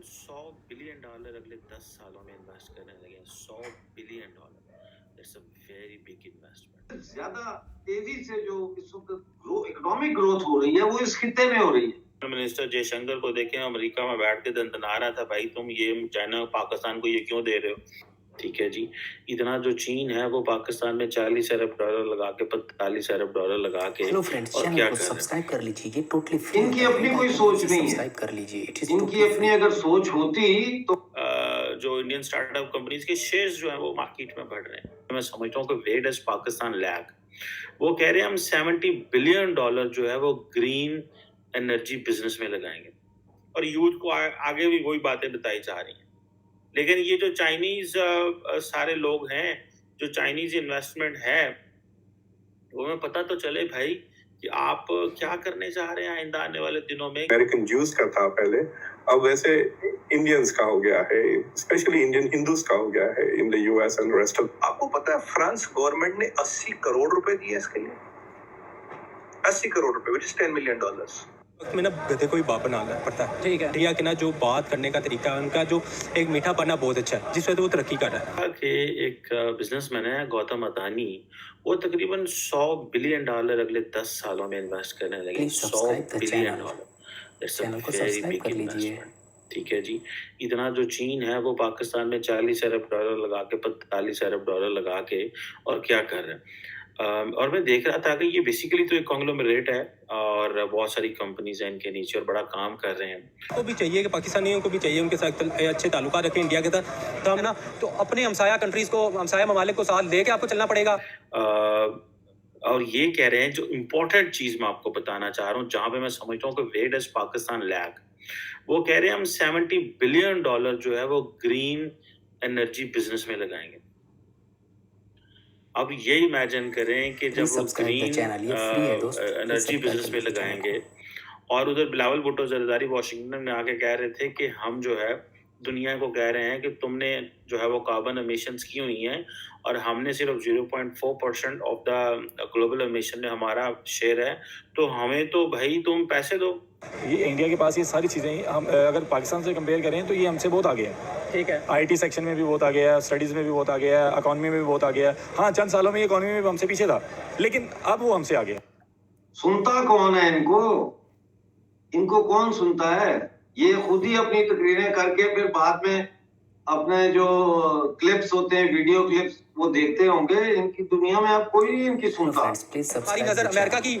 $100 billion अगले 10 सालों में इन्वेस्ट करने लगे हैं। $100 billion. It's a very big investment. ज्यादा तेजी से जो इस वक्त इकोनॉमिक ग्रोथ हो रही है वो इस खित्ते में हो रही है। मिनिस्टर जयशंकर को देखें, अमेरिका में बैठ के दंदना रहा था, भाई तुम ये चाइना पाकिस्तान को ये क्यों दे रहे हो। ठीक है जी, इतना जो चीन है वो पाकिस्तान में $40 अरब लगा के, $45 अरब लगा के, हेलो फ्रेंड्स, और चैनल क्या को कर रहे हैं। सब्सक्राइब कर लीजिए, ये टोटली फ्री इनकी होता है। अपनी बेल कोई आइकन सोच से नहीं है। सब्सक्राइब कर लीजिए। इट इज इनकी अपनी अगर सोच होती तो जो इंडियन स्टार्टअप कंपनीज के शेयर्स जो है वो मार्केट में बढ़ रहे हैं। मैं समझता हूँ कि वेयर डज पाकिस्तान लैग। वो कह रहे हैं हम $70 बिलियन जो है वो ग्रीन एनर्जी बिजनेस में लगाएंगे, और यूथ को आगे भी वही बातें बताई जा रही हैं। लेकिन ये जो चाइनीज सारे लोग हैं, जो चाइनीज इन्वेस्टमेंट है, वो हमें पता तो चले भाई कि आप क्या करने जा रहे हैं आइंदा आने वाले दिनों में। अमेरिकन ज्यूज का था पहले, अब वैसे इंडियंस का हो गया है, स्पेशली इंडियन हिंदूज का हो गया है in the US and rest of. आपको पता है फ्रांस गवर्नमेंट ने 80 करोड़ रुपए दिए इसके लिए। 80 करोड़ रुपए, which is $10 million। वक्त में ना गधे को ही बाप बनाना पड़ता है। ठीक है, इंडिया के ना जो बात करने का तरीका है उनका, जो एक मीठा पन्ना बहुत अच्छा है, जिस वजह से वो तरक्की कर रहा है। कि एक बिजनेसमैन है गौतम अदानी, वो तकरीबन $100 बिलियन अगले 10 सालों में इन्वेस्ट करने लगे। $100 बिलियन। चैनल को सब्सक्राइब कर लीजिए। ठीक है जी, इतना जो चीन है वो पाकिस्तान में $40 अरब लगा के, $45 अरब लगा के, और क्या कर रहे हैं। और मैं देख रहा था कि ये बेसिकली तो एक कॉन्ग्लोमरेट है और बहुत सारी कंपनीज हैं इनके नीचे और बड़ा काम कर रहे हैं। को भी चाहिए कि पाकिस्तानियों को भी चाहिए उनके साथ अच्छे ताल्लुकात रखें इंडिया के साथ, तो हम ना तो अपने हमसाया कंट्रीज को, हमसाया ममालिक को साथ लेके आपको चलना पड़ेगा। और ये कह रहे हैं, जो इम्पोर्टेंट चीज मैं आपको बताना चाह रहा हूँ, जहां पे मैं समझता हूँ कि वेयर डज पाकिस्तान लैग, वो कह रहे हैं हम $70 बिलियन जो है वो ग्रीन एनर्जी बिजनेस में लगाएंगे। अब ये इमेजिन करें कि जब वो ग्रीन एनर्जी बिजनेस में लगाएंगे, और उधर बिलावल भुट्टो जरदारी वाशिंगटन में आके कह रहे थे कि हम जो है दुनिया को कह रहे हैं कि तुमने जो है वो कार्बन एमिशंस की हुई हैं, और हमने सिर्फ 0.4% ऑफ द ग्लोबल एमिशन में हमारा शेयर है, तो हमें तो भाई तुम पैसे दो। ये इंडिया के पास ये सारी चीज़ें, हम अगर पाकिस्तान से कंपेयर करें तो ये हमसे बहुत आगे है। ठीक है, आईटी सेक्शन में भी बहुत आगे है, स्टडीज़ में भी बहुत आगे है, इकॉनमी में भी बहुत आगे है। हाँ, चंद सालों में इकॉनमी में भी हमसे पीछे था, लेकिन अब वो हमसे आगे है। सुनता कौन है इनको? इनको कौन सुनता है? ये खुद ही अपनी तकरीरें करके फिर बाद में अपने जो क्लिप्स होते हैं, वीडियो क्लिप्स, वो देखते होंगे। इनकी दुनिया में अब कोई नहीं इनकी सुनता। हमारी नजर अमेरिका की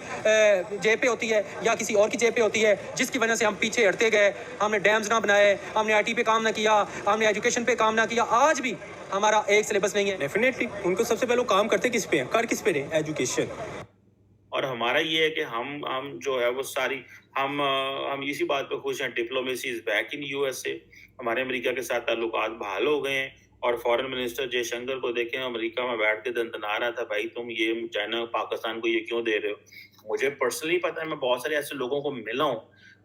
जेब पे होती है या किसी और की जेब पे होती है, जिसकी वजह से हम पीछे हटते गए। हमने डैम्स ना बनाए, हमने आईटी पे काम ना किया, हमने एजुकेशन पे काम ना किया। आज भी हमारा एक सिलेबस नहीं है। डेफिनेटली उनको सबसे पहले काम करते किस पे हैं, कर किस पे रहे, एजुकेशन। और हमारा ये है कि हम जो है वो सारी हम इसी बात पे खुश हैं, diplomacy is back in USA. हमारे अमेरिका के साथ ताल्लुकात बहाल हो गए हैं, और फॉरेन मिनिस्टर जयशंकर को देखें, अमेरिका में बैठ के दंदना रहा था, भाई तुम ये चाइना पाकिस्तान को ये क्यों दे रहे हो। मुझे पर्सनली पता है, मैं बहुत सारे ऐसे लोगों को मिला हूँ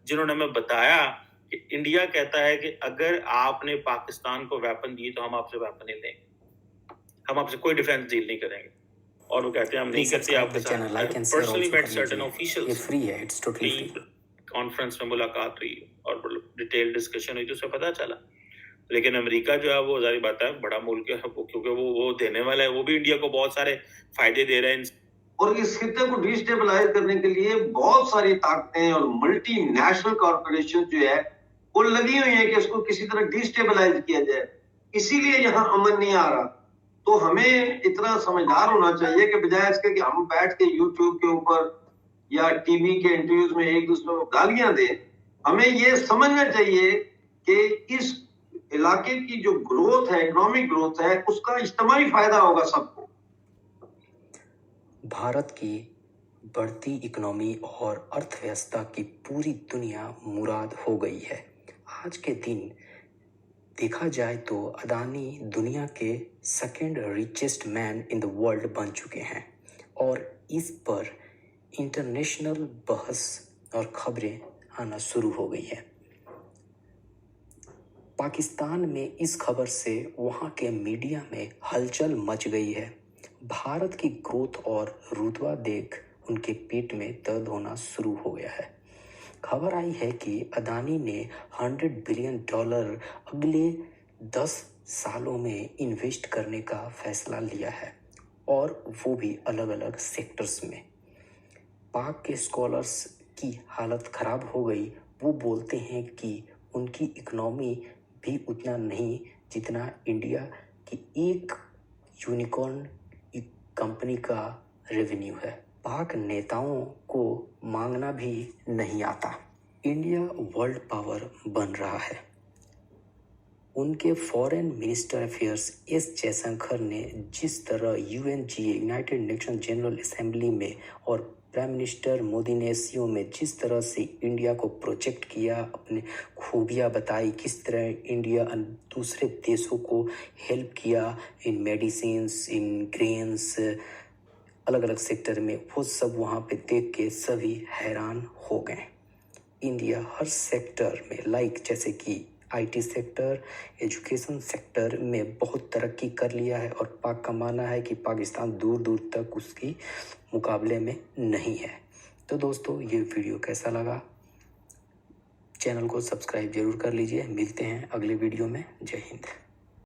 जिन्होंने हमें बताया कि इंडिया कहता है कि अगर आपने पाकिस्तान को वेपन दिए तो हम आपसे वेपन नहीं लेंगे, हम आपसे कोई डिफेंस डील नहीं करेंगे। और वो कहते हैं हम नहीं करते आपके साथ। पर्सनली मेट सर्टेन ऑफिशियल्स, ये फ्री है, इट्स टोटली फ्री। कॉन्फ्रेंस में मुलाकात हुई और डिटेल डिस्कशन हुई, तो उसे पता चला। लेकिन अमेरिका जो है वो जारी बात है बड़ा मुल्क है, क्योंकि वो देने वाला है, वो भी इंडिया को बहुत सारे फायदे दे रहे हैं। और इस खित्ते को डिस्टेबलाइज करने के लिए बहुत सारी ताकतें और मल्टीनेशनल कॉर्पोरेशन जो है वो लगी हुई है कि इसको किसी तरह डिस्टेबलाइज किया जाए। इसीलिए यहाँ अमन नहीं आ रहा। तो हमें इतना समझदार होना चाहिए कि बजाय इसके कि हम बैठ के यूट्यूब के ऊपर या टीवी के इंटरव्यूज में एक दूसरे को गालियां दें, हमें ये समझना चाहिए कि इस इलाके की जो ग्रोथ है, इकोनॉमिक ग्रोथ है, उसका इज्तिमाई फायदा होगा सबको। भारत की बढ़ती इकोनॉमी और अर्थव्यवस्था की पूरी दुनिया मुराद हो गई है। आज के दिन देखा जाए तो अदानी दुनिया के second richest man in the world बन चुके हैं, और इस पर इंटरनेशनल बहस और खबरें आना शुरू हो गई है। पाकिस्तान में इस खबर से वहाँ के मीडिया में हलचल मच गई है। भारत की ग्रोथ और रुतबा देख उनके पेट में दर्द होना शुरू हो गया है। खबर आई है कि अदानी ने $100 बिलियन अगले 10 सालों में इन्वेस्ट करने का फैसला लिया है, और वो भी अलग अलग सेक्टर्स में। पाक के स्कॉलर्स की हालत ख़राब हो गई। वो बोलते हैं कि उनकी इकनॉमी भी उतना नहीं जितना इंडिया की एक यूनिकॉर्न कंपनी का रेवेन्यू है। पाक नेताओं को मांगना भी नहीं आता। इंडिया वर्ल्ड पावर बन रहा है। उनके foreign minister affairs S Jaishankar ने जिस तरह UNGA United nation general assembly में और प्राइम मिनिस्टर मोदी ने एससीओ में जिस तरह से इंडिया को प्रोजेक्ट किया, अपने खूबियाँ बताई, किस तरह इंडिया दूसरे देशों को हेल्प किया इन मेडिसिन्स, इन ग्रेन्स, अलग अलग सेक्टर में, वो सब वहाँ पे देख के सभी हैरान हो गए। इंडिया हर सेक्टर में जैसे कि आईटी सेक्टर, एजुकेशन सेक्टर में बहुत तरक्की कर लिया है, और पाक का मानना है कि पाकिस्तान दूर दूर तक उसकी मुकाबले में नहीं है। तो दोस्तों, ये वीडियो कैसा लगा? चैनल को सब्सक्राइब जरूर कर लीजिए। मिलते हैं अगले वीडियो में। जय हिंद।